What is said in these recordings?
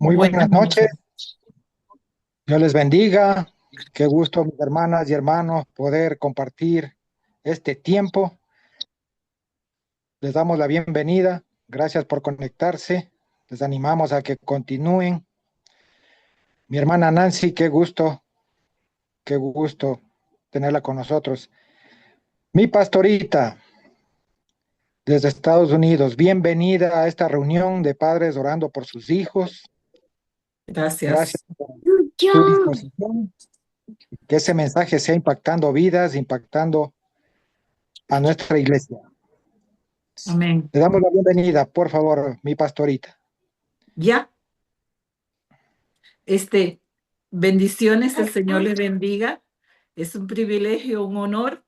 Muy Buenas buenas noches, noches. Dios les bendiga. Qué gusto, mis hermanas y hermanos, poder compartir este tiempo. Les damos la bienvenida. Gracias por conectarse. Les animamos a que continúen. Mi hermana Nancy, qué gusto tenerla con nosotros. Mi pastorita desde Estados Unidos, bienvenida a esta reunión de padres orando por sus hijos. Gracias Gracias. por tu disposición. Que ese mensaje sea impactando vidas, impactando a nuestra iglesia. Amén. Le damos la bienvenida, por favor, mi pastorita. Ya, este, bendiciones, el Señor les bendiga. Es un privilegio, un honor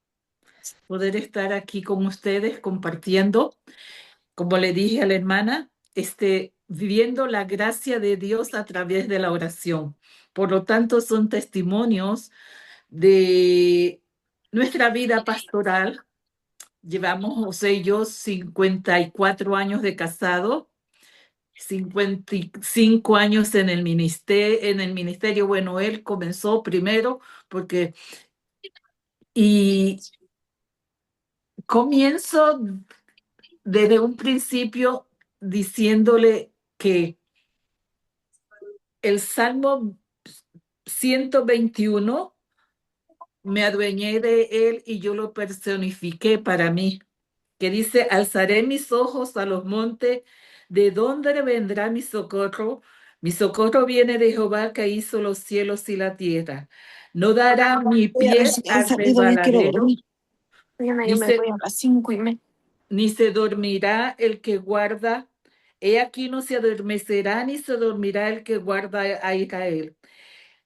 poder estar aquí con ustedes compartiendo, como le dije a la hermana, viviendo la gracia de Dios a través de la oración. Por lo tanto, son testimonios de nuestra vida pastoral. Llevamos, José y yo, 54 años de casado, 55 años en el ministerio. Bueno, él comenzó primero porque, y comienzo desde un principio diciéndole que el Salmo 121 me adueñé de él y yo lo personifiqué para mí, que dice: alzaré mis ojos a los montes, ¿de dónde vendrá mi socorro? Mi socorro viene de Jehová, que hizo los cielos y la tierra. No dará mi Voy a pie recién al salido, ya quiero resbaladero, dormir. Mañana yo me dice, voy a las 5:30. ni se dormirá el que guarda. He aquí no se adormecerá ni se dormirá el que guarda a Israel.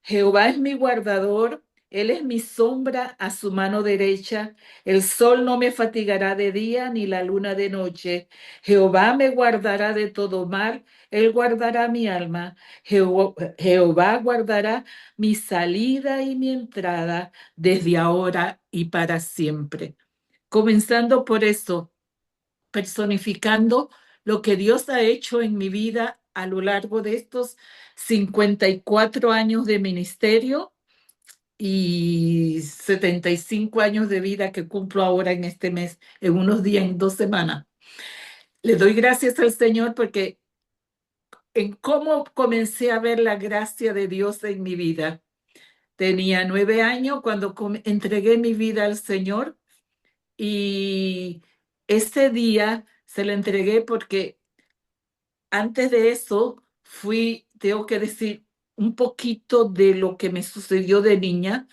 Jehová es mi guardador, él es mi sombra a su mano derecha. El sol no me fatigará de día ni la luna de noche. Jehová me guardará de todo mal, él guardará mi alma. Jehová guardará mi salida y mi entrada desde ahora y para siempre. Comenzando por eso, personificando lo que Dios ha hecho en mi vida a lo largo de estos 54 años de ministerio y 75 años de vida que cumplo ahora en este mes, en unos días, en 2 semanas. Le doy gracias al Señor porque en cómo comencé a ver la gracia de Dios en mi vida. Tenía 9 años cuando entregué mi vida al Señor, y ese día se la entregué porque antes de eso tengo que decir un poquito de lo que me sucedió de niña.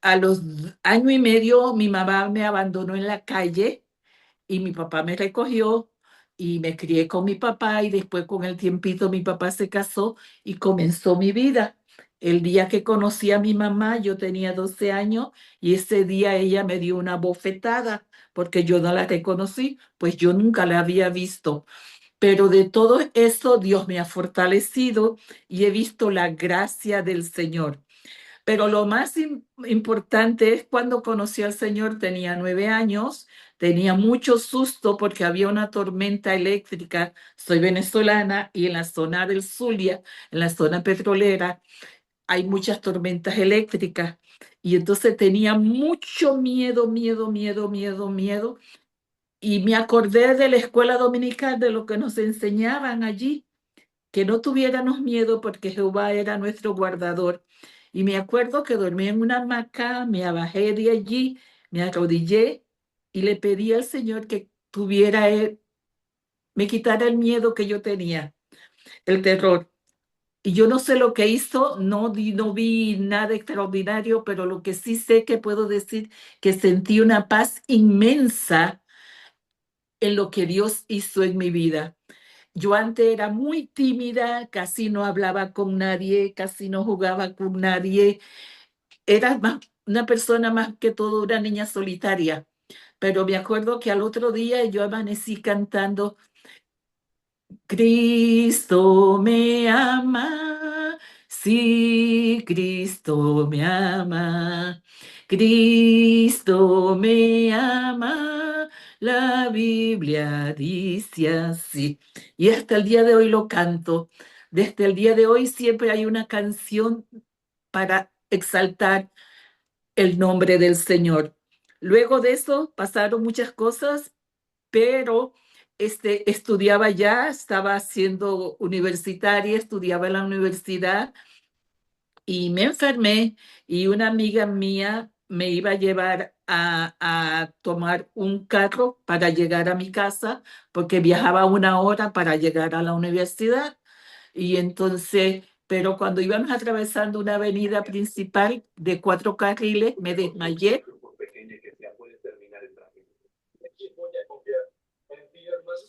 A los año y medio mi mamá me abandonó en la calle y mi papá me recogió y me crié con mi papá, y después con el tiempito mi papá se casó y comenzó mi vida. El día que conocí a mi mamá yo tenía 12 años, y ese día ella me dio una bofetada porque yo no la reconocí, pues yo nunca la había visto. Pero de todo eso Dios me ha fortalecido y he visto la gracia del Señor. Pero lo más importante es cuando conocí al Señor, tenía 9 años, tenía mucho susto porque había una tormenta eléctrica. Soy venezolana y en la zona del Zulia, en la zona petrolera, hay muchas tormentas eléctricas. Y entonces tenía mucho miedo, miedo, miedo, miedo, miedo. Y me acordé de la escuela dominical, de lo que nos enseñaban allí, que no tuviéramos miedo porque Jehová era nuestro guardador. Y me acuerdo que dormí en una hamaca, me bajé de allí, me arrodillé y le pedí al Señor que tuviera él, me quitara el miedo que yo tenía, el terror. Y yo no sé lo que hizo, no vi nada extraordinario, pero lo que sí sé que puedo decir, que sentí una paz inmensa en lo que Dios hizo en mi vida. Yo antes era muy tímida, casi no hablaba con nadie, casi no jugaba con nadie. Era una persona más que todo una niña solitaria. Pero me acuerdo que al otro día yo amanecí cantando: Cristo me ama, sí, Cristo me ama, Cristo me ama, la Biblia dice así. Y hasta el día de hoy lo canto. desde el día de hoy siempre hay una canción para exaltar el nombre del Señor. Luego de eso pasaron muchas cosas, pero estudiaba ya, estaba siendo universitaria, estudiaba en la universidad y me enfermé y una amiga mía me iba a llevar a tomar un carro para llegar a mi casa porque viajaba 1 hora para llegar a la universidad. Y entonces, pero cuando íbamos atravesando una avenida principal de 4 carriles, me desmayé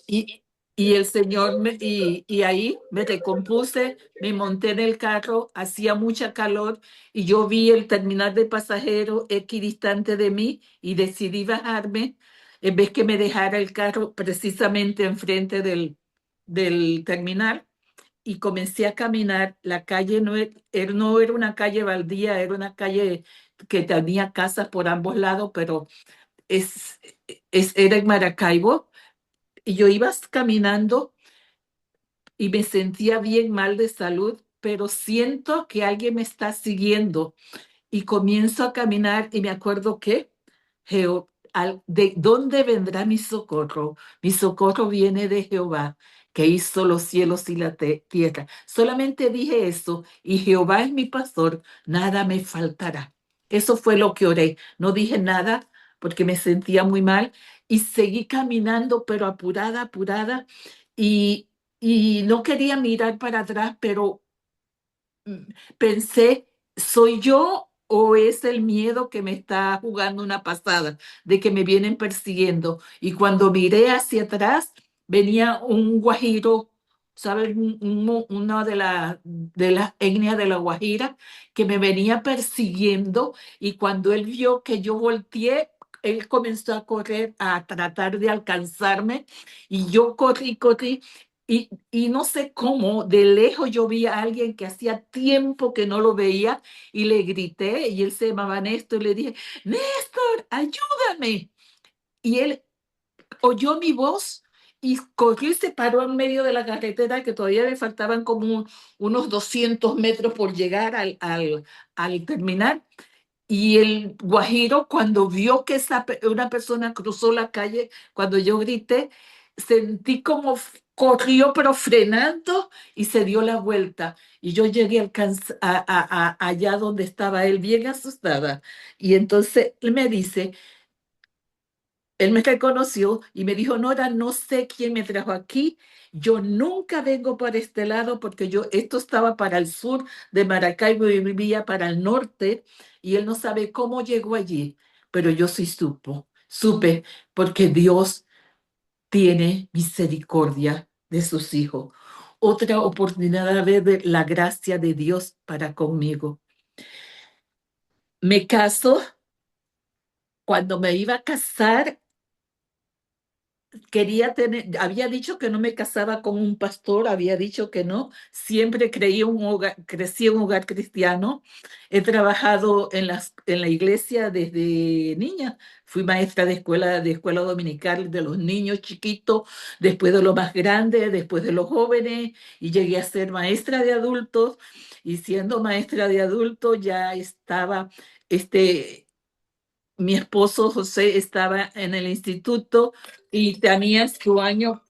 y, y el Señor y ahí me recompuse, me monté en el carro, hacía mucha calor y yo vi el terminal de pasajeros equidistante de mí y decidí bajarme en vez que me dejara el carro precisamente enfrente del terminal y comencé a caminar. La calle no era una calle baldía, era una calle que tenía casas por ambos lados, pero es, era en Maracaibo. Y yo iba caminando y me sentía bien mal de salud, pero siento que alguien me está siguiendo y comienzo a caminar y me acuerdo que ¿de dónde vendrá mi socorro? Mi socorro viene de Jehová, que hizo los cielos y la tierra. Solamente dije eso y Jehová es mi pastor, nada me faltará. Eso fue lo que oré. No dije nada porque me sentía muy mal y seguí caminando, pero apurada, apurada y, y no quería mirar para atrás, pero pensé, ¿soy yo o es el miedo que me está jugando una pasada, de que me vienen persiguiendo? Y cuando miré hacia atrás, venía un guajiro, ¿sabes? Una de las etnias de la Guajira que me venía persiguiendo y cuando él vio que yo volteé, él comenzó a correr, a tratar de alcanzarme y yo corrí, corrí y no sé cómo, de lejos yo vi a alguien que hacía tiempo que no lo veía y le grité y él se llamaba Néstor y le dije, Néstor, ayúdame. Y él oyó mi voz y corrió y se paró en medio de la carretera que todavía me faltaban como unos 200 metros por llegar al terminal. Y el guajiro, cuando vio que una persona cruzó la calle, cuando yo grité, sentí como corrió, pero frenando y se dio la vuelta. Y yo llegué allá donde estaba él, bien asustada. Y entonces él me dice, él me reconoció y me dijo, Nora, no sé quién me trajo aquí. Yo nunca vengo para este lado porque esto estaba para el sur de Maracaibo y vivía para el norte y él no sabe cómo llegó allí, pero yo sí supe porque Dios tiene misericordia de sus hijos. Otra oportunidad de ver la gracia de Dios para conmigo. Me caso, cuando me iba a casar, había dicho que no me casaba con un pastor, había dicho que no, siempre crecí en un hogar cristiano, he trabajado en la iglesia desde niña, fui maestra de escuela dominical de los niños chiquitos, después de los más grandes, después de los jóvenes, y llegué a ser maestra de adultos, y siendo maestra de adultos ya estaba, este, mi esposo José estaba en el instituto y tenía su año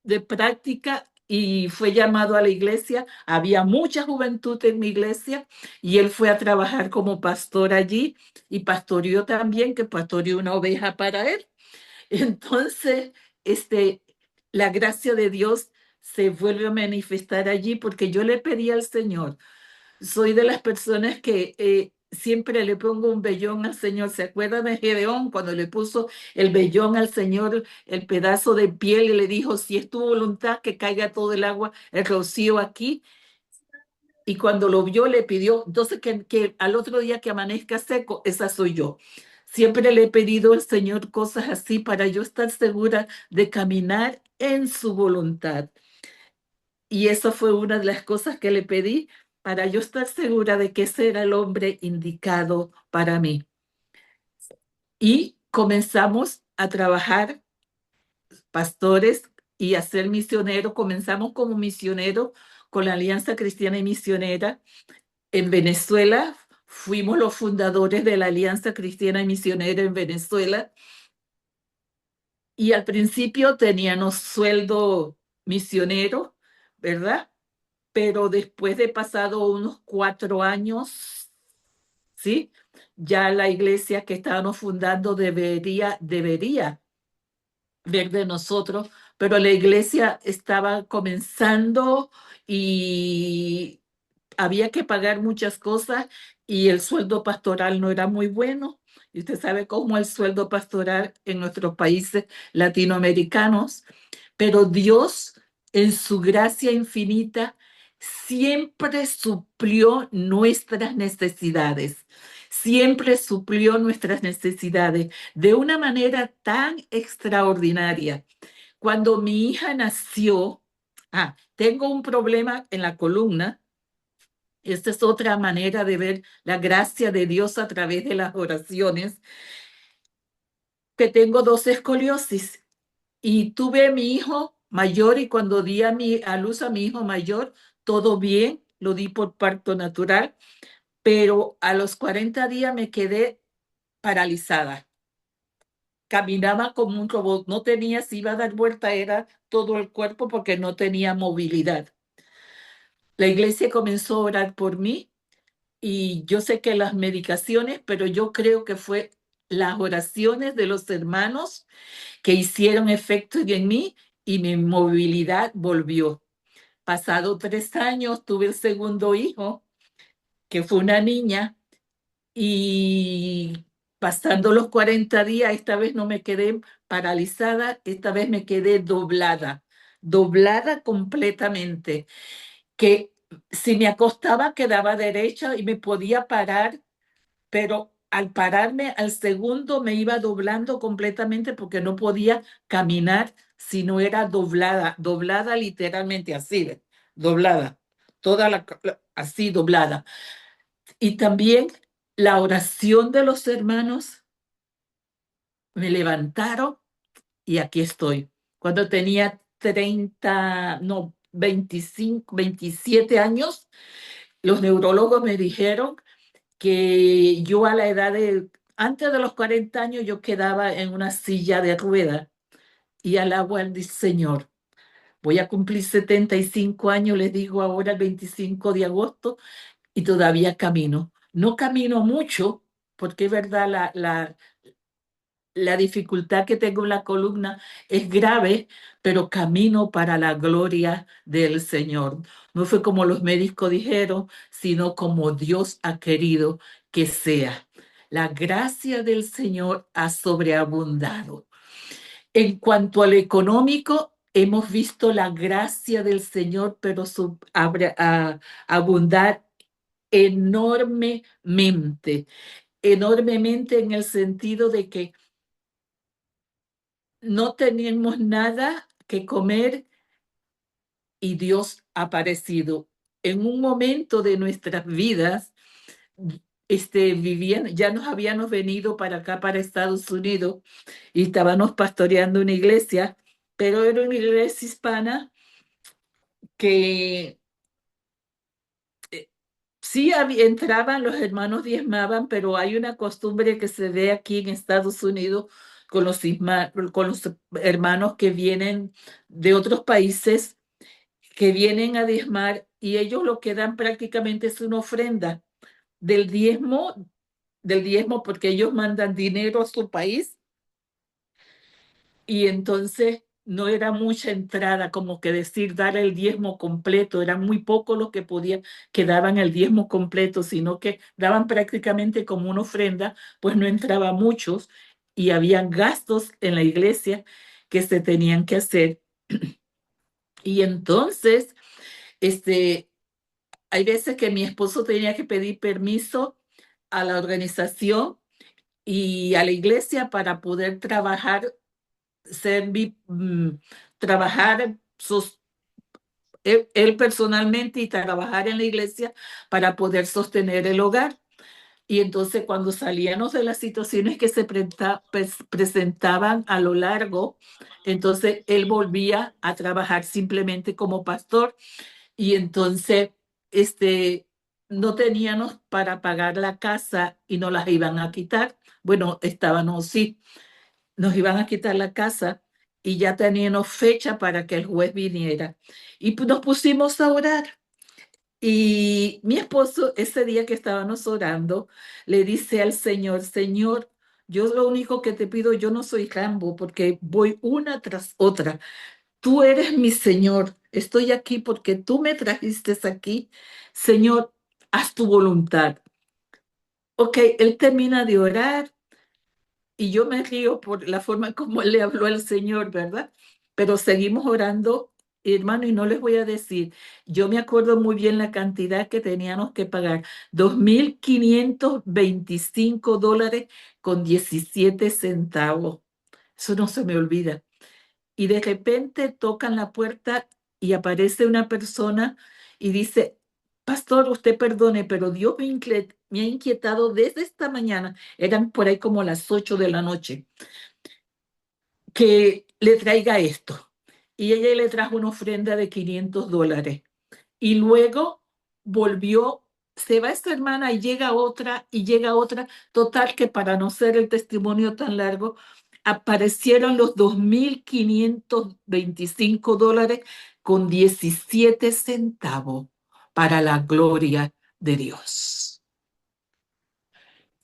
de práctica y fue llamado a la iglesia. Había mucha juventud en mi iglesia y él fue a trabajar como pastor allí y pastoreó también, que pastoreó una oveja para él. Entonces, este, la gracia de Dios se vuelve a manifestar allí porque yo le pedí al Señor, soy de las personas que siempre le pongo un vellón al Señor. ¿Se acuerdan de Gedeón cuando le puso el vellón al Señor, el pedazo de piel y le dijo, si es tu voluntad que caiga todo el agua, el rocío aquí? Y cuando lo vio le pidió, entonces que al otro día que amanezca seco, esa soy yo. Siempre le he pedido al Señor cosas así para yo estar segura de caminar en su voluntad. Y eso fue una de las cosas que le pedí para yo estar segura de que ese era el hombre indicado para mí. Y comenzamos a trabajar, pastores, y a ser misioneros. Comenzamos como misioneros con la Alianza Cristiana y Misionera en Venezuela. Fuimos los fundadores de la Alianza Cristiana y Misionera en Venezuela. Y al principio teníamos sueldo misionero, ¿verdad? Pero después de pasado unos 4 años, ¿sí? Ya la iglesia que estábamos fundando debería ver de nosotros, pero la iglesia estaba comenzando y había que pagar muchas cosas y el sueldo pastoral no era muy bueno. Y usted sabe cómo el sueldo pastoral en nuestros países latinoamericanos, pero Dios, en su gracia infinita, siempre suplió nuestras necesidades, siempre suplió nuestras necesidades de una manera tan extraordinaria. Cuando mi hija nació, tengo un problema en la columna. Esta es otra manera de ver la gracia de Dios a través de las oraciones, que tengo 2 escoliosis. Y tuve a mi hijo mayor y cuando di a luz a mi hijo mayor, todo bien, lo di por parto natural, pero a los 40 días me quedé paralizada. Caminaba como un robot, no tenía, si iba a dar vuelta, era todo el cuerpo porque no tenía movilidad. La iglesia comenzó a orar por mí y yo sé que las medicaciones, pero yo creo que fue las oraciones de los hermanos que hicieron efecto en mí y mi movilidad volvió. Pasado 3 años tuve el segundo hijo, que fue una niña, y pasando los 40 días, esta vez no me quedé paralizada, esta vez me quedé doblada completamente, que si me acostaba quedaba derecha y me podía parar, pero al pararme al segundo me iba doblando completamente porque no podía caminar si no era doblada literalmente así, doblada, así doblada. Y también la oración de los hermanos me levantaron y aquí estoy. Cuando tenía 25, 27 años, los neurólogos me dijeron que yo a la edad antes de los 40 años, yo quedaba en una silla de rueda y alabo al Señor. Voy a cumplir 75 años, les digo ahora el 25 de agosto, y todavía camino. No camino mucho, porque es verdad, la dificultad que tengo en la columna es grave, pero camino para la gloria del Señor. No fue como los médicos dijeron, sino como Dios ha querido que sea. La gracia del Señor ha sobreabundado. En cuanto al económico, hemos visto la gracia del Señor, pero abundar enormemente, enormemente en el sentido de que no teníamos nada que comer y Dios ha aparecido. En un momento de nuestras vidas, ya nos habíamos venido para acá, para Estados Unidos, y estábamos pastoreando una iglesia, pero era una iglesia hispana que sí entraban, los hermanos diezmaban, pero hay una costumbre que se ve aquí en Estados Unidos con los hermanos que vienen de otros países, que vienen a diezmar y ellos lo que dan prácticamente es una ofrenda del diezmo, porque ellos mandan dinero a su país y entonces no era mucha entrada, como que decir dar el diezmo completo, eran muy pocos los que daban el diezmo completo, sino que daban prácticamente como una ofrenda, pues no entraba muchos y habían gastos en la iglesia que se tenían que hacer. Y entonces, hay veces que mi esposo tenía que pedir permiso a la organización y a la iglesia para poder trabajar, trabajar él personalmente y trabajar en la iglesia para poder sostener el hogar. Y entonces cuando salíamos de las situaciones que se presentaban a lo largo, entonces él volvía a trabajar simplemente como pastor y entonces no teníamos para pagar la casa y nos las iban a quitar. Bueno, estábamos, sí, nos iban a quitar la casa y ya teníamos fecha para que el juez viniera. Y nos pusimos a orar. Y mi esposo, ese día que estábamos orando, le dice al Señor, Señor, yo lo único que te pido, yo no soy Rambo porque voy una tras otra. Tú eres mi Señor. Estoy aquí porque tú me trajiste aquí. Señor, haz tu voluntad. Ok, él termina de orar y yo me río por la forma como él le habló al Señor, ¿verdad? Pero seguimos orando, hermano, y no les voy a decir, yo me acuerdo muy bien la cantidad que teníamos que pagar, $2,525.17. Eso no se me olvida. Y de repente tocan la puerta y aparece una persona y dice, Pastor, usted perdone, pero Dios me ha inquietado desde esta mañana, eran por ahí como las 8 de la noche, que le traiga esto. Y ella le trajo una ofrenda de $500. Y luego volvió, se va esta hermana y llega otra, total que para no ser el testimonio tan largo, aparecieron los $2,525.17 para la gloria de Dios.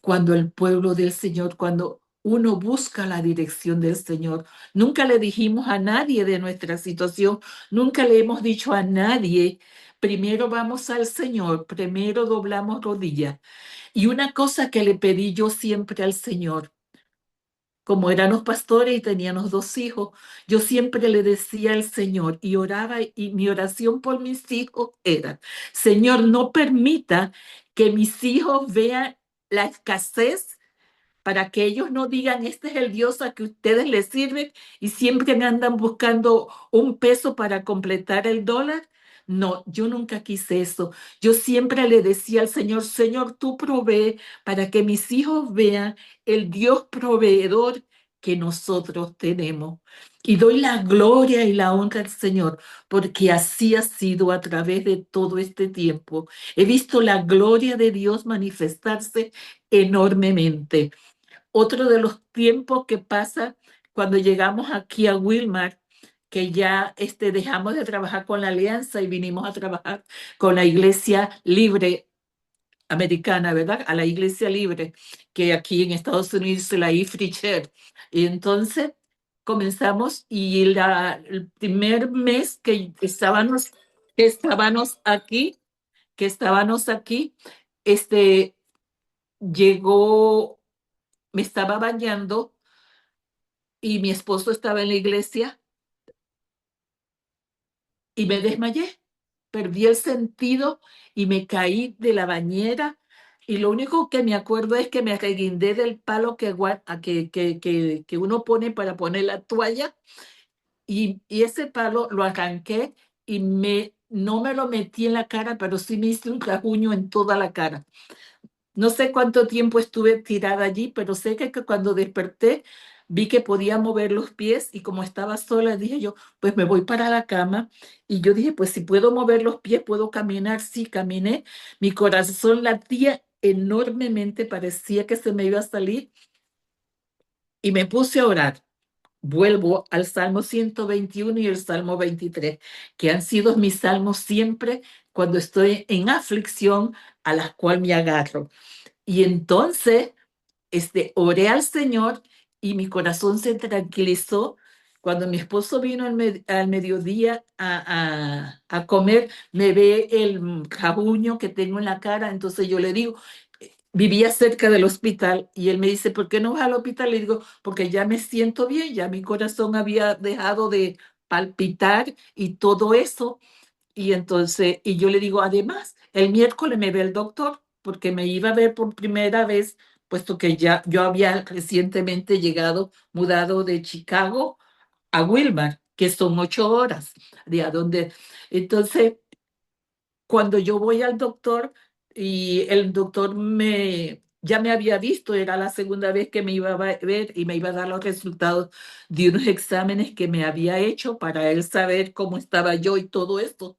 Cuando el pueblo del Señor, cuando uno busca la dirección del Señor, nunca le dijimos a nadie de nuestra situación, nunca le hemos dicho a nadie, primero vamos al Señor, primero doblamos rodillas. Y una cosa que le pedí yo siempre al Señor, como éramos pastores y teníamos 2 hijos, yo siempre le decía al Señor y oraba y mi oración por mis hijos era, Señor, no permita que mis hijos vean la escasez para que ellos no digan, este es el Dios a que ustedes les sirven y siempre andan buscando un peso para completar el dólar. No, yo nunca quise eso. Yo siempre le decía al Señor, Señor, tú provee para que mis hijos vean el Dios proveedor que nosotros tenemos. Y doy la gloria y la honra al Señor, porque así ha sido a través de todo este tiempo. He visto la gloria de Dios manifestarse enormemente. Otro de los tiempos que pasa cuando llegamos aquí a Wilmar, que ya dejamos de trabajar con la Alianza y vinimos a trabajar con la Iglesia Libre Americana, ¿verdad? A la Iglesia Libre, que aquí en Estados Unidos es la Free Church. Y entonces comenzamos y el primer mes que estábamos aquí, llegó, me estaba bañando y mi esposo estaba en la iglesia y me desmayé. Perdí el sentido y me caí de la bañera. Y lo único que me acuerdo es que me reguindé del palo que uno pone para poner la toalla. Y ese palo lo arranqué y no me lo metí en la cara, pero sí me hice un rasguño en toda la cara. No sé cuánto tiempo estuve tirada allí, pero sé que cuando desperté vi que podía mover los pies y como estaba sola, dije yo, pues me voy para la cama. Y yo dije, pues si puedo mover los pies, puedo caminar. Sí, caminé. Mi corazón latía enormemente, parecía que se me iba a salir y me puse a orar. Vuelvo al Salmo 121 y el Salmo 23, que han sido mis salmos siempre cuando estoy en aflicción, a las cuales me agarro. Y entonces, oré al Señor y mi corazón se tranquilizó. Cuando mi esposo vino al mediodía a comer, me ve el jabuño que tengo en la cara. Entonces yo le digo, vivía cerca del hospital y él me dice, ¿por qué no vas al hospital? Le digo, porque ya me siento bien, ya mi corazón había dejado de palpitar y todo eso. Y entonces, y yo le digo, además, el miércoles me ve el doctor porque me iba a ver por primera vez, puesto que ya yo había recientemente mudado de Chicago a Wilmar, que son 8 horas de a donde. Entonces, cuando yo voy al doctor y el doctor ya me había visto, era la segunda vez que me iba a ver y me iba a dar los resultados de unos exámenes que me había hecho para él saber cómo estaba yo y todo esto.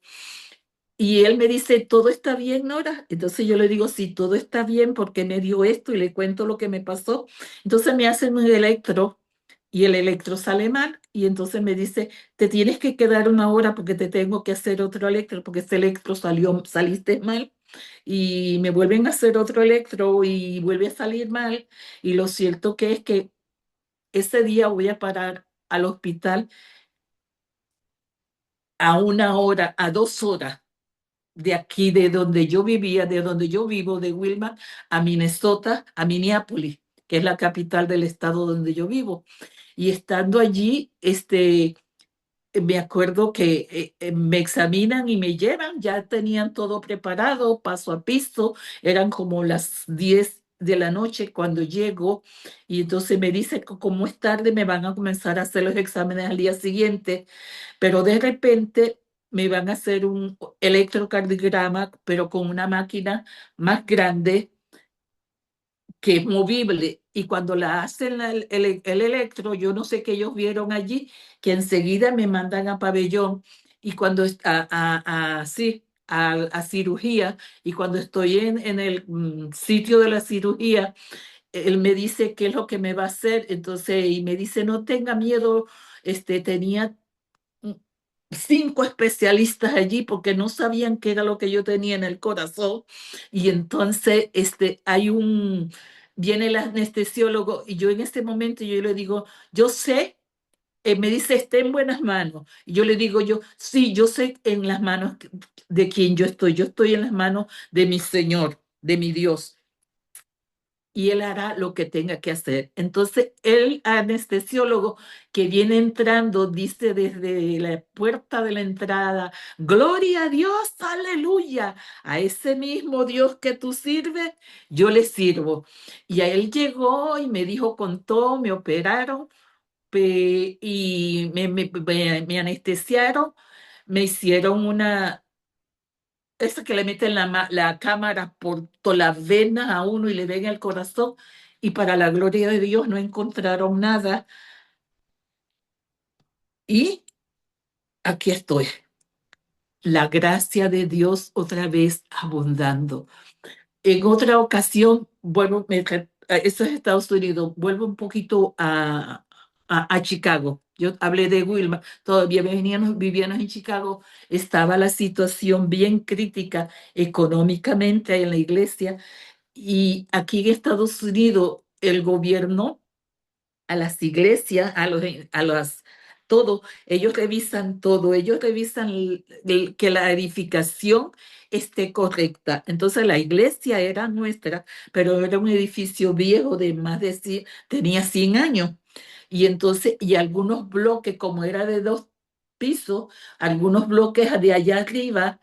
Y él me dice, ¿todo está bien, Nora? Entonces yo le digo, sí, todo está bien porque me dio esto y le cuento lo que me pasó. Entonces me hacen un electro y el electro sale mal y entonces me dice, te tienes que quedar una hora porque te tengo que hacer otro electro porque este electro saliste mal y me vuelven a hacer otro electro y vuelve a salir mal. Y lo cierto que es que ese día voy a parar al hospital a una hora, a 2 horas de aquí, de donde yo vivía, de donde yo vivo, de Wilmar, a Minnesota, a Minneapolis, que es la capital del estado donde yo vivo. Y estando allí, me acuerdo que me examinan y me llevan, ya tenían todo preparado, paso a piso, eran como las 10 de la noche cuando llego y entonces me dice que como es tarde me van a comenzar a hacer los exámenes al día siguiente, pero de repente me van a hacer un electrocardiograma, pero con una máquina más grande que es movible. Y cuando la hacen el electro, yo no sé qué ellos vieron allí, que enseguida me mandan a pabellón y cuando sí, a cirugía, y cuando estoy en el sitio de la cirugía, él me dice qué es lo que me va a hacer, entonces, y me dice, no tenga miedo, tenía 5 especialistas allí porque no sabían qué era lo que yo tenía en el corazón. Y entonces viene el anestesiólogo y yo en este momento yo le digo, yo sé, me dice, está en buenas manos. Y yo le digo sí, yo sé en las manos de quien yo estoy en las manos de mi Señor, de mi Dios y él hará lo que tenga que hacer. Entonces, el anestesiólogo que viene entrando dice desde la puerta de la entrada, gloria a Dios, aleluya, a ese mismo Dios que tú sirves, yo le sirvo. Y a él llegó y me dijo, contó, me operaron y me anestesiaron, me hicieron esa que le meten la cámara por todas las venas a uno y le ven el corazón, y para la gloria de Dios no encontraron nada. Y aquí estoy, la gracia de Dios otra vez abundando. En otra ocasión, eso es Estados Unidos, vuelvo un poquito a Chicago. Yo hablé de Wilma, todavía vivíamos en Chicago, estaba la situación bien crítica económicamente en la iglesia. Y aquí en Estados Unidos, el gobierno, a las iglesias, todo, ellos revisan que la edificación esté correcta. Entonces la iglesia era nuestra, pero era un edificio viejo de tenía 100 años. Y entonces, y algunos bloques, como era de 2 pisos, algunos bloques de allá arriba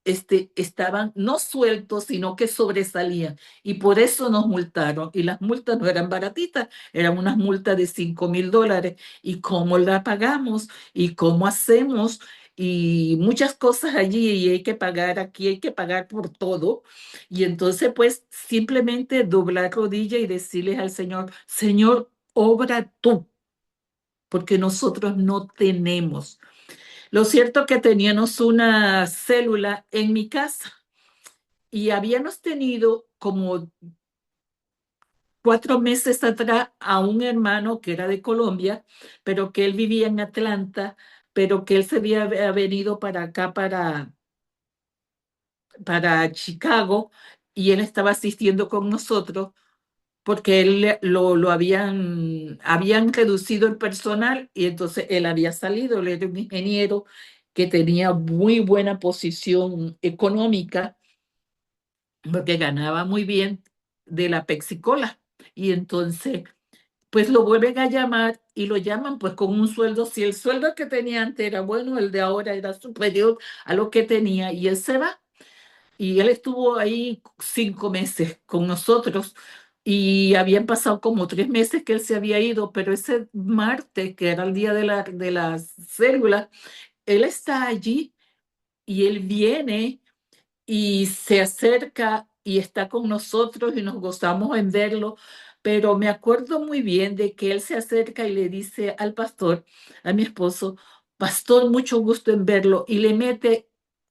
estaban no sueltos, sino que sobresalían. Y por eso nos multaron. Y las multas no eran baratitas, eran unas multas de $5,000. ¿Y cómo la pagamos? ¿Y cómo hacemos? Y muchas cosas allí, y hay que pagar aquí, hay que pagar por todo. Y entonces, pues, simplemente doblar rodilla y decirles al Señor, Señor, obra tú, porque nosotros no tenemos. Lo cierto que teníamos una célula en mi casa y habíamos tenido como 4 meses atrás a un hermano que era de Colombia, pero que él vivía en Atlanta, pero que él se había venido para acá, para Chicago, y él estaba asistiendo con nosotros porque él lo habían reducido el personal y entonces él había salido, él era un ingeniero que tenía muy buena posición económica porque ganaba muy bien de la Pepsi-Cola. Y entonces, pues lo vuelven a llamar y lo llaman pues con un sueldo. Si el sueldo que tenía antes era bueno, el de ahora era superior a lo que tenía y él se va. Y él estuvo ahí 5 meses con nosotros y habían pasado como 3 meses que él se había ido, pero ese martes, que era el día de la célula, él está allí y él viene y se acerca y está con nosotros y nos gozamos en verlo, pero me acuerdo muy bien de que él se acerca y le dice al pastor, a mi esposo, pastor, mucho gusto en verlo, y le mete,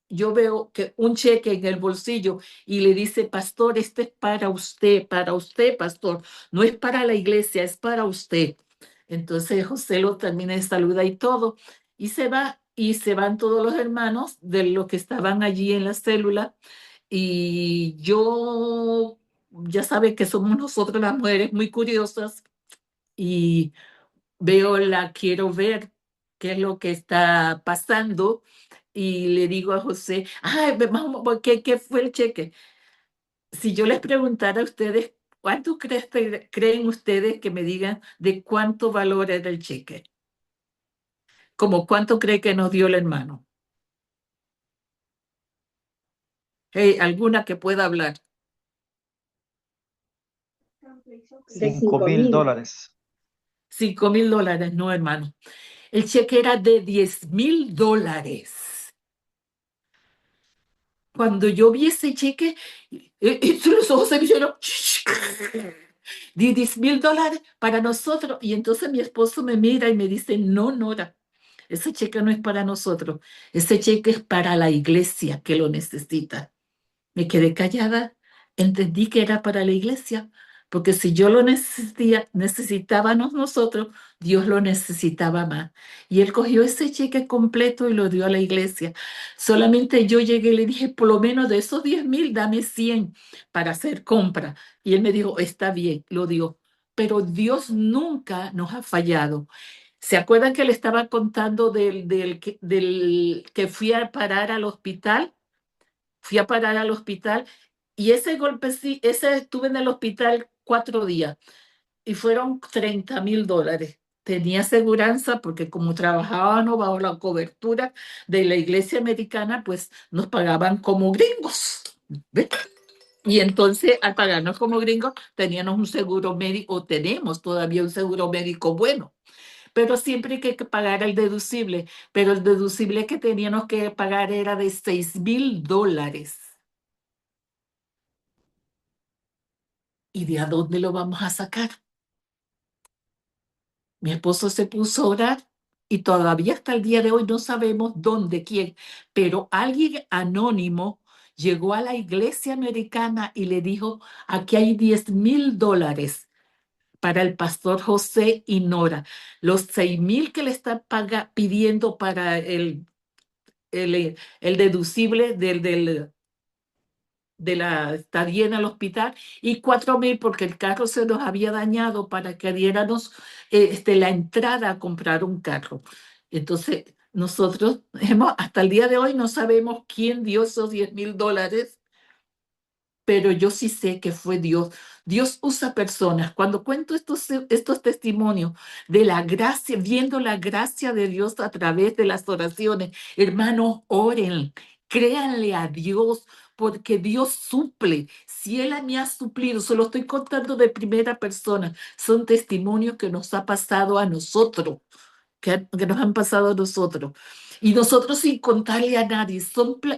yo veo que un cheque en el bolsillo y le dice, pastor, este es para usted, pastor, no es para la iglesia, es para usted. Entonces José lo termina de saludar y todo, y se va, y se van todos los hermanos de los que estaban allí en la célula, y yo, ya sabe que somos nosotros las mujeres muy curiosas, y quiero ver qué es lo que está pasando, y le digo a José, ay, vamos, ¿qué fue el cheque? Si yo les preguntara a ustedes, ¿cuánto creen ustedes que me digan de cuánto valor era el cheque? ¿Como cuánto cree que nos dio el hermano? Hey, alguna que pueda hablar. De $5.000. $5,000, no, hermano. El cheque era de $10,000. Cuando yo vi ese cheque, los ojos se me hicieron de $10,000 para nosotros. Y entonces mi esposo me mira y me dice, no, Nora, ese cheque no es para nosotros. Ese cheque es para la iglesia que lo necesita. Me quedé callada, entendí que era para la iglesia, porque si yo lo necesitábamos nosotros, Dios lo necesitaba más. Y él cogió ese cheque completo y lo dio a la iglesia. Solamente yo llegué y le dije, por lo menos de esos 10,000, dame 100 para hacer compra. Y él me dijo, está bien, lo dio. Pero Dios nunca nos ha fallado. ¿Se acuerdan que le estaba contando del que fui a parar al hospital? Fui a parar al hospital y ese golpe sí, estuve en el hospital 4 días y fueron $30,000. Tenía aseguranza porque como trabajábamos bajo la cobertura de la iglesia americana, pues nos pagaban como gringos. ¿Ves? Y entonces, al pagarnos como gringos, teníamos un seguro médico, o tenemos todavía un seguro médico bueno, pero siempre hay que pagar el deducible. Pero el deducible que teníamos que pagar era de $6,000. ¿Y de a dónde lo vamos a sacar? Mi esposo se puso a orar y todavía hasta el día de hoy no sabemos dónde, quién, pero alguien anónimo llegó a la iglesia americana y le dijo, aquí hay $10,000 para el pastor José y Nora. Los 6,000 que le están pidiendo para el deducible de la estadía en el hospital, y 4,000 porque el carro se nos había dañado para que diéramos la entrada a comprar un carro. Entonces, nosotros hasta el día de hoy no sabemos quién dio esos $10,000, pero yo sí sé que fue Dios. Dios usa personas. Cuando cuento estos testimonios de la gracia, viendo la gracia de Dios a través de las oraciones, hermanos, oren, créanle a Dios, porque Dios suple. Si Él me ha suplido, se lo estoy contando de primera persona, son testimonios que nos ha pasado a nosotros, que nos han pasado a nosotros. Y nosotros sin contarle a nadie,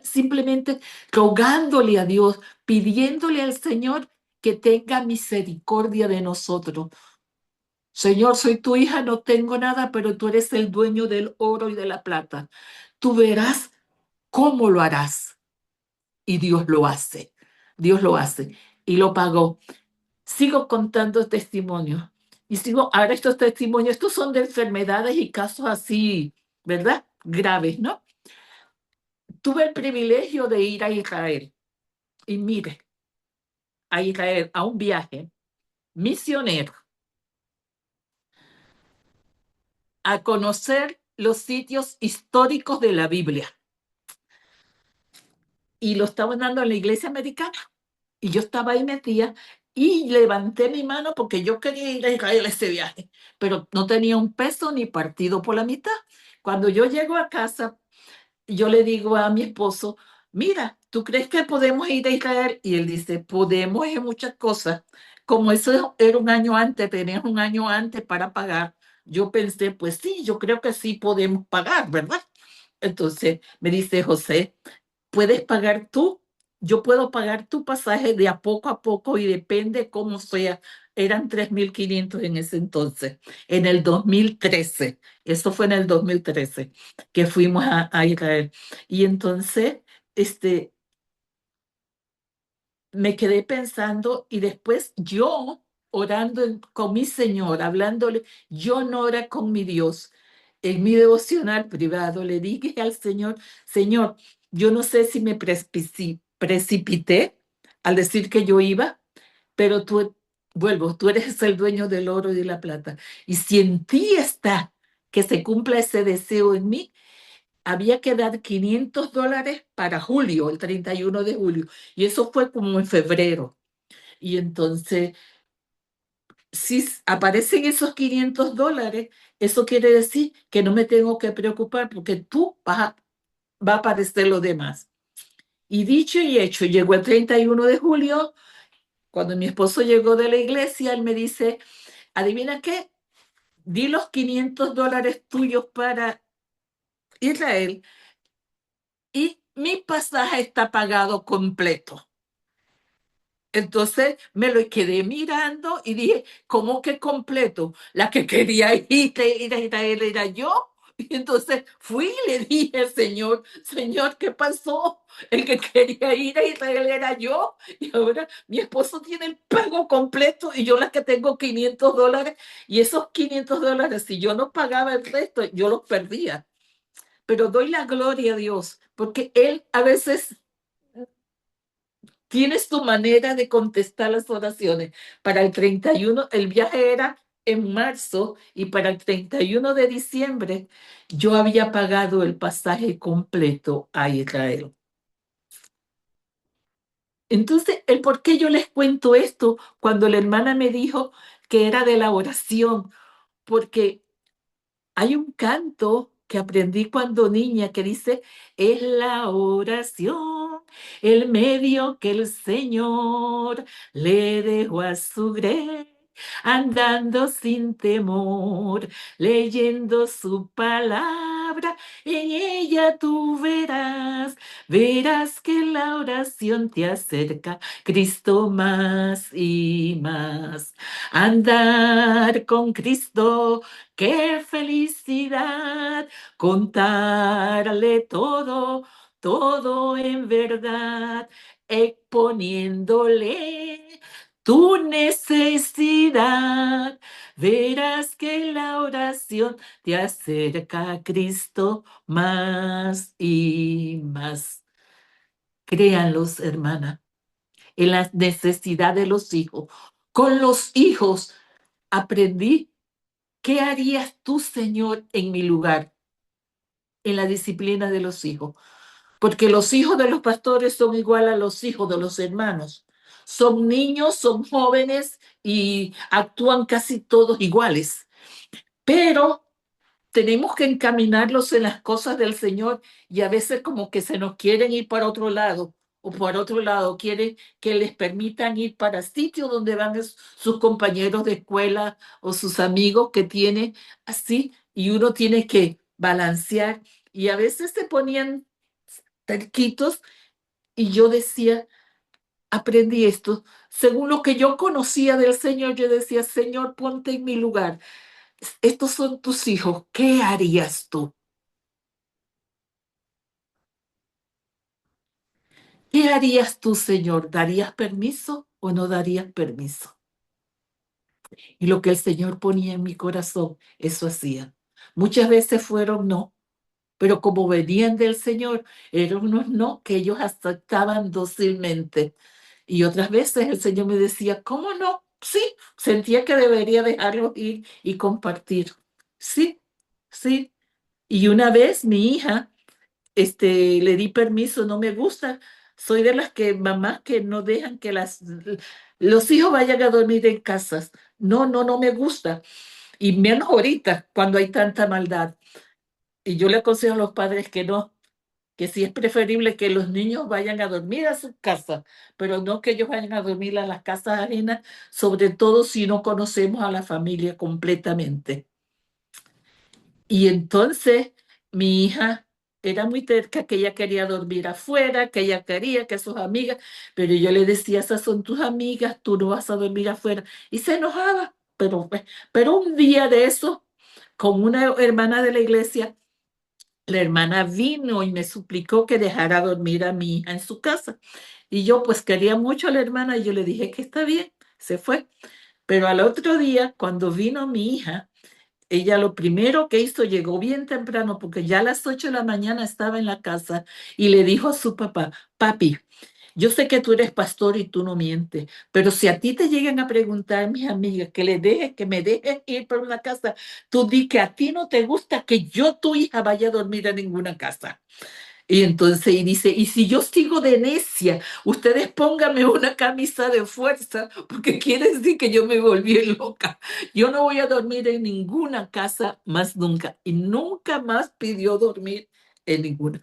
simplemente rogándole a Dios, pidiéndole al Señor que tenga misericordia de nosotros. Señor, soy tu hija, no tengo nada, pero tú eres el dueño del oro y de la plata. Tú verás cómo lo harás. Y Dios lo hace. Dios lo hace. Y lo pagó. Sigo contando testimonios. Y ahora estos testimonios, estos son de enfermedades y casos así, ¿verdad? Graves, ¿no? Tuve el privilegio de ir a Israel. Y mire, a Israel, a un viaje misionero, a conocer los sitios históricos de la Biblia. Y lo estaban dando en la iglesia americana. Y yo estaba ahí metida y levanté mi mano porque yo quería ir a Israel a ese viaje, pero no tenía un peso ni partido por la mitad. Cuando yo llego a casa, yo le digo a mi esposo, mira, ¿tú crees que podemos ir a Israel? Y él dice, podemos en muchas cosas. Como eso era un año antes, tenías un año antes para pagar, yo pensé, pues sí, yo creo que sí podemos pagar, ¿verdad? Entonces me dice, José, ¿puedes pagar tú? yo puedo pagar tu pasaje de a poco y depende cómo sea. Eran 3.500 en ese entonces, en el 2013. Eso fue en el 2013 que fuimos a Israel. Y entonces, este, me quedé pensando y después yo orando con mi Señor, hablándole, yo no ora con mi Dios. En mi devocional privado le dije al Señor, Señor, yo no sé si me precipité al decir que yo iba, pero tú eres el dueño del oro y de la plata. Y si en ti está que se cumpla ese deseo en mí, había que dar $500 para julio, el 31 de julio. Y eso fue como en febrero. Y entonces, si aparecen esos $500, eso quiere decir que no me tengo que preocupar porque va a aparecer lo demás. Y dicho y hecho, llegó el 31 de julio, cuando mi esposo llegó de la iglesia, él me dice, adivina qué, di los $500 tuyos para Israel y mi pasaje está pagado completo. Entonces me lo quedé mirando y dije, ¿cómo que completo? La que quería ir a Israel era yo. Y entonces fui y le dije al Señor, Señor, ¿qué pasó? El que quería ir a Israel era yo. Y ahora mi esposo tiene el pago completo y yo la que tengo $500. Y esos $500, si yo no pagaba el resto, yo los perdía. Pero doy la gloria a Dios, porque Él a veces tienes tu manera de contestar las oraciones. Para el 31, el viaje era en marzo y para el 31 de diciembre yo había pagado el pasaje completo a Israel. Entonces, el por qué yo les cuento esto cuando la hermana me dijo que era de la oración, porque hay un canto que aprendí cuando niña que dice, es la oración, el medio que el Señor le dejó a su grey, andando sin temor, leyendo su palabra, en ella tú verás que la oración te acerca, Cristo más y más. Andar con Cristo, qué felicidad, contarle todo, todo en verdad, exponiéndole tu necesidad. Verás que la oración te acerca a Cristo más y más. Créanlos, hermana, en la necesidad de los hijos. Con los hijos aprendí. ¿Qué harías tú, Señor, en mi lugar, en la disciplina de los hijos? Porque los hijos de los pastores son igual a los hijos de los hermanos. Son niños, son jóvenes y actúan casi todos iguales. Pero tenemos que encaminarlos en las cosas del Señor y a veces como que se nos quieren ir para otro lado o por otro lado quieren que les permitan ir para sitios donde van sus compañeros de escuela o sus amigos que tienen así y uno tiene que balancear y a veces se ponían terquitos y yo decía, aprendí esto, según lo que yo conocía del Señor, yo decía, Señor, ponte en mi lugar. Estos son tus hijos, ¿qué harías tú? ¿Qué harías tú, Señor? ¿Darías permiso o no darías permiso? Y lo que el Señor ponía en mi corazón, eso hacía. Muchas veces fueron no, pero como venían del Señor, eran unos no que ellos aceptaban dócilmente. Y otras veces el Señor me decía, ¿cómo no? Sí, sentía que debería dejarlos ir y compartir. Sí, sí. Y una vez mi hija le di permiso, no me gusta. Soy de las que mamás que no dejan que los hijos vayan a dormir en casas. No, no, no me gusta. Y menos ahorita, cuando hay tanta maldad. Y yo le aconsejo a los padres que no, que sí es preferible que los niños vayan a dormir a sus casas, pero no que ellos vayan a dormir a las casas ajenas, sobre todo si no conocemos a la familia completamente. Y entonces mi hija era muy terca, que ella quería dormir afuera, que ella quería que sus amigas, pero yo le decía, esas son tus amigas, tú no vas a dormir afuera. Y se enojaba, pero un día de eso, con una hermana de la iglesia, la hermana vino y me suplicó que dejara dormir a mi hija en su casa. Y yo pues quería mucho a la hermana y yo le dije que está bien, se fue. Pero al otro día, cuando vino mi hija, ella lo primero que hizo, llegó bien temprano, porque ya a las 8 de la mañana estaba en la casa, y le dijo a su papá, papi, yo sé que tú eres pastor y tú no mientes, pero si a ti te llegan a preguntar, mis amigas, que me dejes ir por una casa, tú di que a ti no te gusta que yo, tu hija, vaya a dormir en ninguna casa. Y entonces y dice, y si yo sigo de necia, ustedes pónganme una camisa de fuerza, porque quiere decir que yo me volví loca. Yo no voy a dormir en ninguna casa más nunca. Y nunca más pidió dormir en ninguna.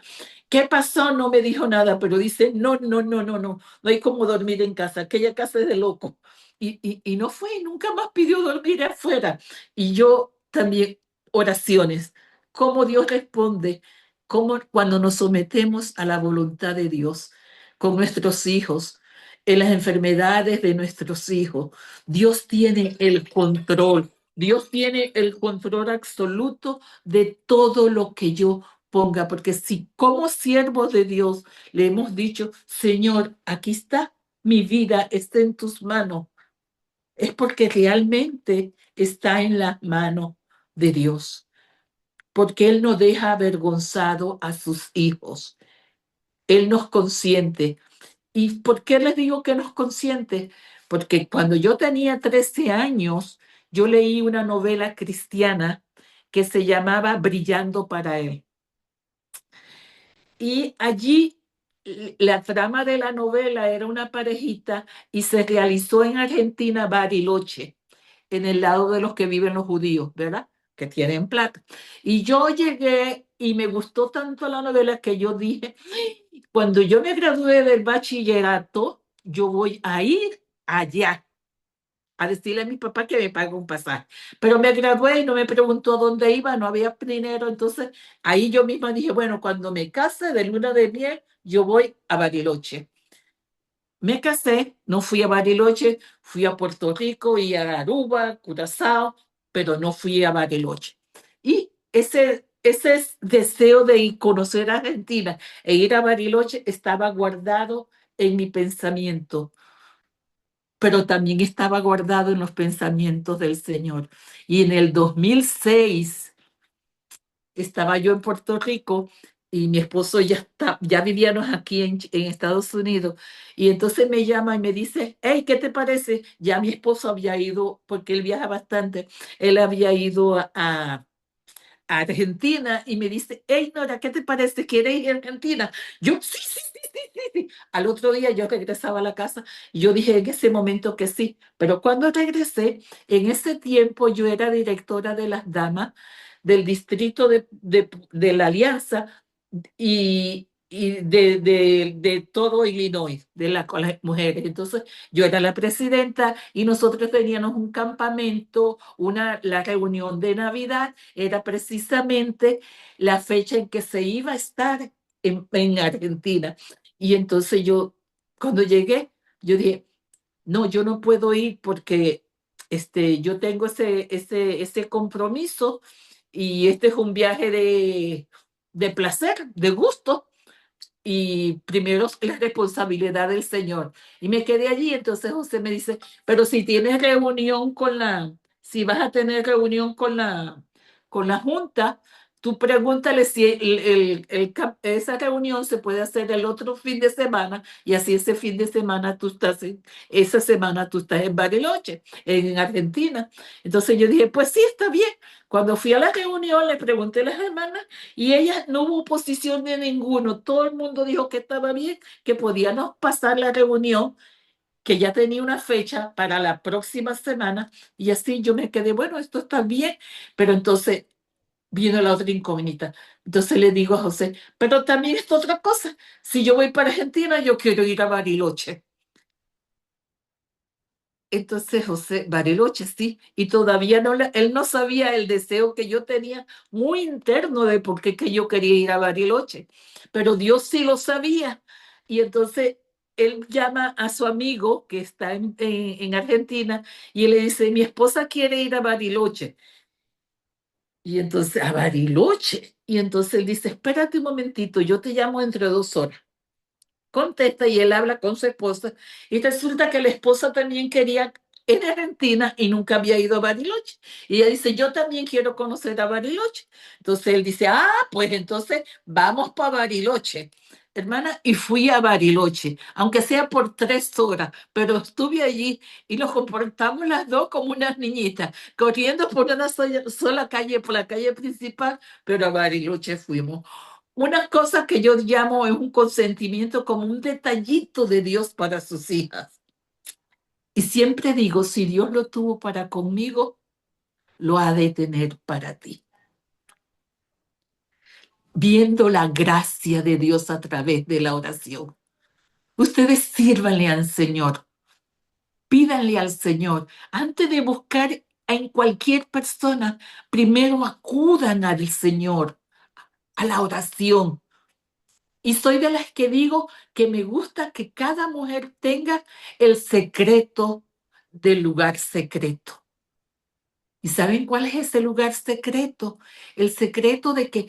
¿Qué pasó? No me dijo nada, pero dice, no, no, no, no, no, no hay como dormir en casa, aquella casa es de loco. Y no fue, nunca más pidió dormir afuera. Y yo también, oraciones, cómo Dios responde, cómo cuando nos sometemos a la voluntad de Dios con nuestros hijos, en las enfermedades de nuestros hijos, Dios tiene el control. Dios tiene el control absoluto de todo lo que yo ponga, porque si como siervos de Dios le hemos dicho, Señor, aquí está mi vida, está en tus manos, es porque realmente está en la mano de Dios, porque Él no deja avergonzado a sus hijos, Él nos consiente. ¿Y por qué les digo que nos consiente? Porque cuando yo tenía 13 años, yo leí una novela cristiana que se llamaba Brillando para Él. Y allí la trama de la novela era una parejita y se realizó en Argentina, Bariloche, en el lado de los que viven los judíos, ¿verdad? Que tienen plata. Y yo llegué y me gustó tanto la novela que yo dije, cuando yo me gradué del bachillerato, yo voy a ir allá a decirle a mi papá que me pague un pasaje. Pero me gradué y no me preguntó dónde iba, no había dinero. Entonces ahí yo misma dije, bueno, cuando me case de luna de miel, yo voy a Bariloche. Me casé, no fui a Bariloche, fui a Puerto Rico y a Aruba, Curazao, pero no fui a Bariloche. Y ese deseo de conocer Argentina e ir a Bariloche estaba guardado en mi pensamiento, pero también estaba guardado en los pensamientos del Señor. Y en el 2006 estaba yo en Puerto Rico y mi esposo ya vivíamos aquí en Estados Unidos. Y entonces me llama y me dice, hey, ¿qué te parece? Ya mi esposo había ido, porque él viaja bastante, él había ido a Argentina y me dice, hey Nora, ¿qué te parece? ¿Quieres ir a Argentina? Yo, sí, sí, sí, sí, sí, sí. Al otro día yo regresaba a la casa y yo dije en ese momento que sí, pero cuando regresé, en ese tiempo yo era directora de las damas del distrito de la Alianza y de todo Illinois, con las mujeres. Entonces, yo era la presidenta y nosotros teníamos un campamento, la reunión de Navidad era precisamente la fecha en que se iba a estar en Argentina. Y entonces cuando llegué, yo dije, no, yo no puedo ir porque yo tengo ese compromiso y este es un viaje de placer, de gusto, y primero es la responsabilidad del Señor. Y me quedé allí, entonces José me dice, pero si tienes reunión si vas a tener reunión con la Junta, tú pregúntale si esa reunión se puede hacer el otro fin de semana y así ese fin de semana esa semana tú estás en Bariloche, en Argentina. Entonces yo dije, pues sí, está bien. Cuando fui a la reunión le pregunté a las hermanas y ella no hubo oposición de ninguno. Todo el mundo dijo que estaba bien, que podíamos pasar la reunión, que ya tenía una fecha para la próxima semana. Y así yo me quedé, bueno, esto está bien. Pero entonces vino la otra incógnita. Entonces le digo a José, pero también es otra cosa. Si yo voy para Argentina, yo quiero ir a Bariloche. Entonces José, Bariloche, sí, y todavía él no sabía el deseo que yo tenía muy interno de por qué que yo quería ir a Bariloche, pero Dios sí lo sabía. Y entonces él llama a su amigo que está en Argentina y él le dice, mi esposa quiere ir a Bariloche. Y entonces, a Bariloche. Y entonces él dice, espérate un momentito, yo te llamo entre 2 horas. Contesta y él habla con su esposa y resulta que la esposa también quería en Argentina y nunca había ido a Bariloche. Y ella dice, yo también quiero conocer a Bariloche. Entonces él dice, pues entonces vamos para Bariloche. Hermana, y fui a Bariloche, aunque sea por 3 horas, pero estuve allí y nos comportamos las dos como unas niñitas, corriendo por una sola calle, por la calle principal, pero a Bariloche fuimos. Una cosa que yo llamo es un consentimiento como un detallito de Dios para sus hijas. Y siempre digo, si Dios lo tuvo para conmigo, lo ha de tener para ti. Viendo la gracia de Dios a través de la oración. Ustedes sírvanle al Señor, pídanle al Señor. Antes de buscar en cualquier persona, primero acudan al Señor, a la oración. Y soy de las que digo que me gusta que cada mujer tenga el secreto del lugar secreto. ¿Y saben cuál es ese lugar secreto? El secreto de que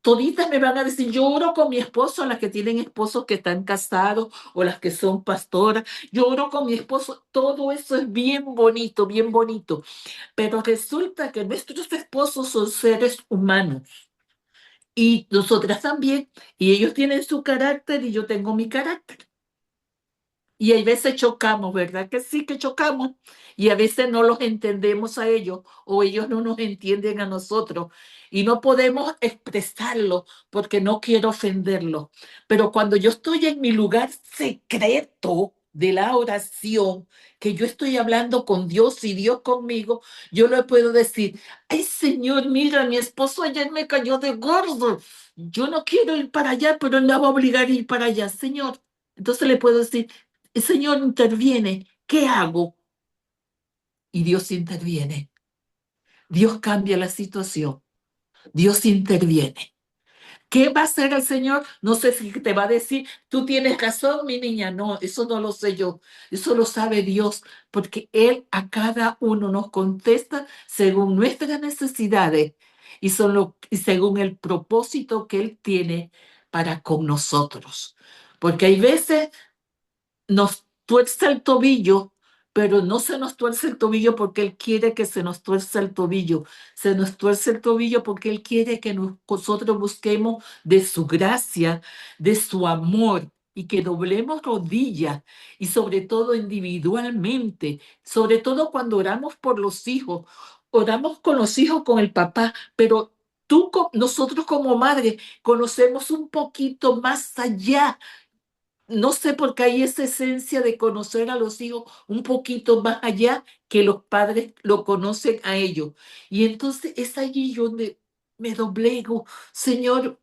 toditas me van a decir, yo oro con mi esposo, las que tienen esposos que están casados o las que son pastoras, yo oro con mi esposo, todo eso es bien bonito, bien bonito. Pero resulta que nuestros esposos son seres humanos. Y nosotras también, y ellos tienen su carácter y yo tengo mi carácter. Y a veces chocamos, ¿verdad? Que sí que chocamos. Y a veces no los entendemos a ellos o ellos no nos entienden a nosotros. Y no podemos expresarlo porque no quiero ofenderlo. Pero cuando yo estoy en mi lugar secreto de la oración, que yo estoy hablando con Dios y Dios conmigo, yo le puedo decir, ay Señor, mira, mi esposo ayer me cayó de gordo. Yo no quiero ir para allá, pero él me va a obligar a ir para allá, Señor. Entonces le puedo decir, el Señor interviene, ¿qué hago? Y Dios interviene. Dios cambia la situación. Dios interviene. ¿Qué va a hacer el Señor? No sé si te va a decir, tú tienes razón, mi niña. No, eso no lo sé yo. Eso lo sabe Dios, porque Él a cada uno nos contesta según nuestras necesidades y según el propósito que Él tiene para con nosotros. Porque hay veces nos tuerce el tobillo, pero no se nos tuerce el tobillo porque Él quiere que se nos tuerce el tobillo. Se nos tuerce el tobillo porque Él quiere que nosotros busquemos de su gracia, de su amor y que doblemos rodillas y sobre todo individualmente, sobre todo cuando oramos por los hijos, oramos con los hijos, con el papá, pero nosotros como madre conocemos un poquito más allá. No sé por qué hay esa esencia de conocer a los hijos un poquito más allá que los padres lo conocen a ellos. Y entonces es allí donde me doblego. Señor,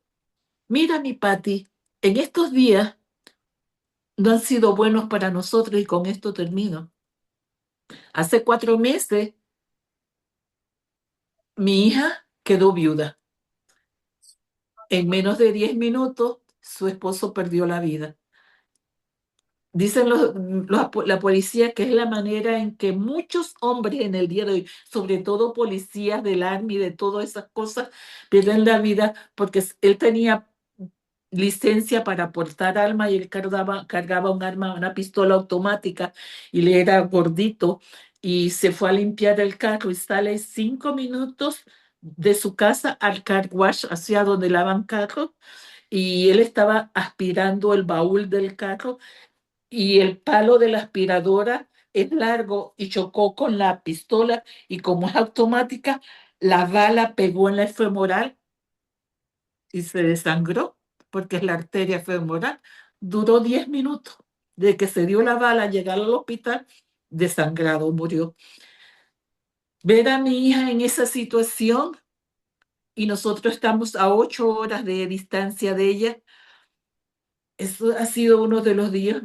mira mi Pati, en estos días no han sido buenos para nosotros y con esto termino. Hace 4 meses mi hija quedó viuda. En menos de 10 minutos su esposo perdió la vida. Dicen la policía que es la manera en que muchos hombres en el día de hoy, sobre todo policías del Army, de todas esas cosas, pierden la vida porque él tenía licencia para portar arma y él cargaba un arma, una pistola automática y le era gordito y se fue a limpiar el carro y sale 5 minutos de su casa al car wash, hacia donde lavan carros, y él estaba aspirando el baúl del carro y el palo de la aspiradora es largo y chocó con la pistola y como es automática, la bala pegó en la femoral y se desangró porque es la arteria femoral. Duró 10 minutos de que se dio la bala, llegar al hospital, desangrado, murió. Ver a mi hija en esa situación y nosotros estamos a 8 horas de distancia de ella, eso ha sido uno de los días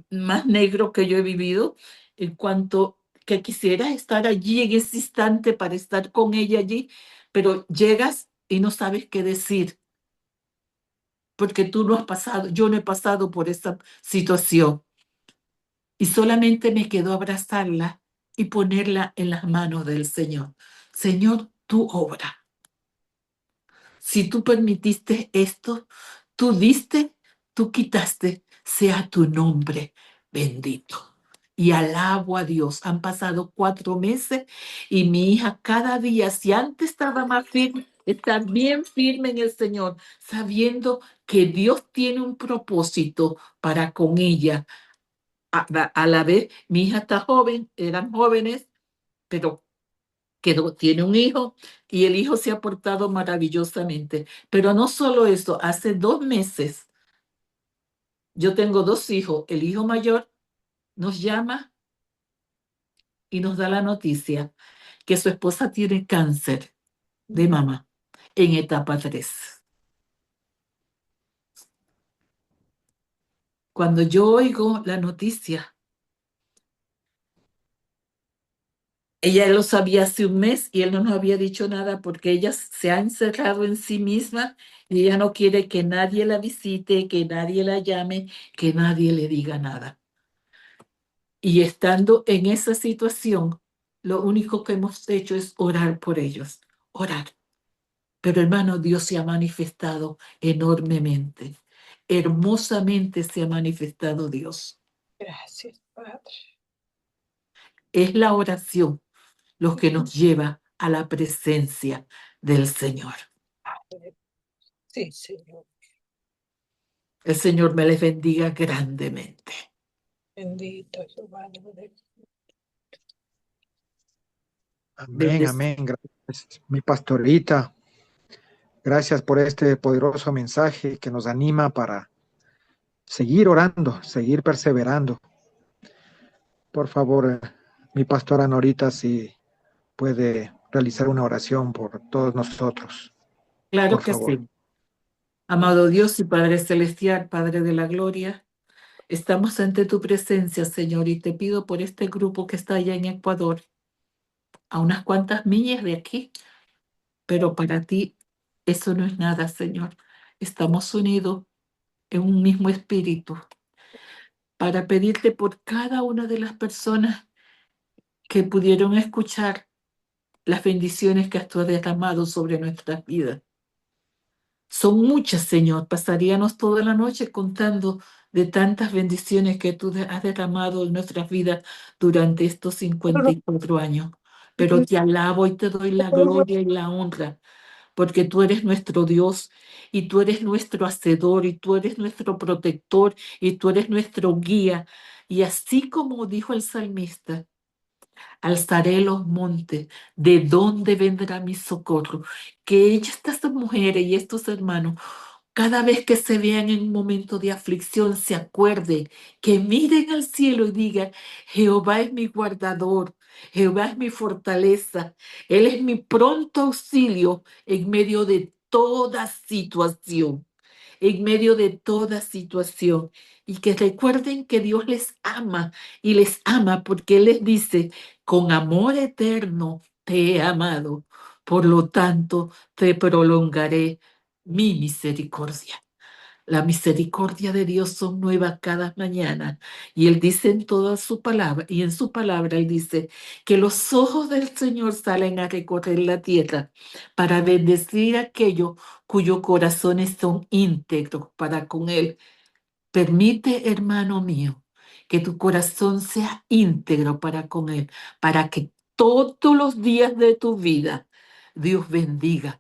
más negros que yo he vivido. en cuanto que quisiera estar allí en ese instante para estar con ella allí, pero llegas y no sabes qué decir, porque tú no has pasado, yo no he pasado por esa situación. Y solamente me quedó abrazarla y ponerla en las manos del Señor. Señor, tú obra. Si tú permitiste esto, tú diste, tú quitaste, sea tu nombre bendito. Y alabo a Dios. Han pasado 4 meses y mi hija cada día, si antes estaba más firme, está bien firme en el Señor, sabiendo que Dios tiene un propósito para con ella. A la vez, mi hija está joven, eran jóvenes, pero tiene un hijo y el hijo se ha portado maravillosamente. Pero no solo eso, hace 2 meses, yo tengo 2 hijos, el hijo mayor nos llama y nos da la noticia que su esposa tiene cáncer de mama en etapa 3. Cuando yo oigo la noticia, ella lo sabía hace 1 mes y él no nos había dicho nada porque ella se ha encerrado en sí misma y ella no quiere que nadie la visite, que nadie la llame, que nadie le diga nada. Y estando en esa situación, lo único que hemos hecho es orar por ellos, orar. Pero hermano, Dios se ha manifestado enormemente, hermosamente se ha manifestado Dios. Gracias, Padre. Es la oración lo que nos lleva a la presencia del Señor. Sí, Señor. El Señor me les bendiga grandemente. Bendito Jehová. Amén, amén. Gracias, mi pastorita. Gracias por este poderoso mensaje que nos anima para seguir orando, seguir perseverando. Por favor, mi pastora Norita, si puede realizar una oración por todos nosotros. Claro Por que favor. sí. Amado Dios y Padre Celestial, Padre de la Gloria, estamos ante tu presencia, Señor, y te pido por este grupo que está allá en Ecuador, a unas cuantas millas de aquí, pero para ti eso no es nada, Señor. Estamos unidos en un mismo espíritu para pedirte por cada una de las personas que pudieron escuchar las bendiciones que tú has derramado sobre nuestras vidas. Son muchas, Señor. Pasaríamos toda la noche contando de tantas bendiciones que tú has derramado en nuestras vidas durante estos 54 años. Pero te alabo y te doy la gloria y la honra, porque tú eres nuestro Dios y tú eres nuestro hacedor y tú eres nuestro protector y tú eres nuestro guía. Y así como dijo el salmista, alzaré los montes, ¿de dónde vendrá mi socorro? Que estas mujeres y estos hermanos, cada vez que se vean en un momento de aflicción, se acuerden, que miren al cielo y digan, Jehová es mi guardador, Jehová es mi fortaleza, Él es mi pronto auxilio en medio de toda situación, en medio de toda situación. Y que recuerden que Dios les ama y les ama porque Él les dice, con amor eterno te he amado, por lo tanto te prolongaré mi misericordia. La misericordia de Dios son nuevas cada mañana. Y Él dice en toda su palabra, y en su palabra Él dice que los ojos del Señor salen a recorrer la tierra para bendecir a aquellos cuyos corazones son íntegros para con Él. Permite, hermano mío, que tu corazón sea íntegro para con Él, para que todos los días de tu vida Dios bendiga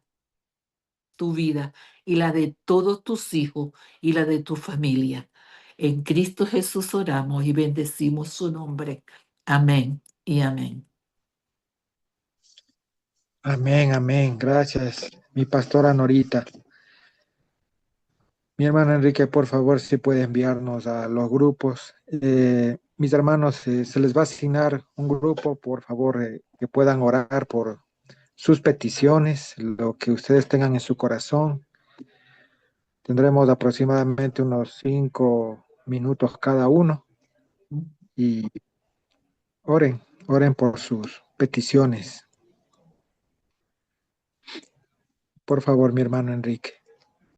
tu vida y la de todos tus hijos y la de tu familia. En Cristo Jesús oramos y bendecimos su nombre. Amén y amén. Amén, amén. Gracias, mi pastora Norita. Mi hermano Enrique, por favor, si puede enviarnos a los grupos. Mis hermanos, se les va a asignar un grupo, por favor, que puedan orar por sus peticiones, lo que ustedes tengan en su corazón. Tendremos aproximadamente unos 5 minutos cada uno y Oren por sus peticiones. Por favor, mi hermano Enrique.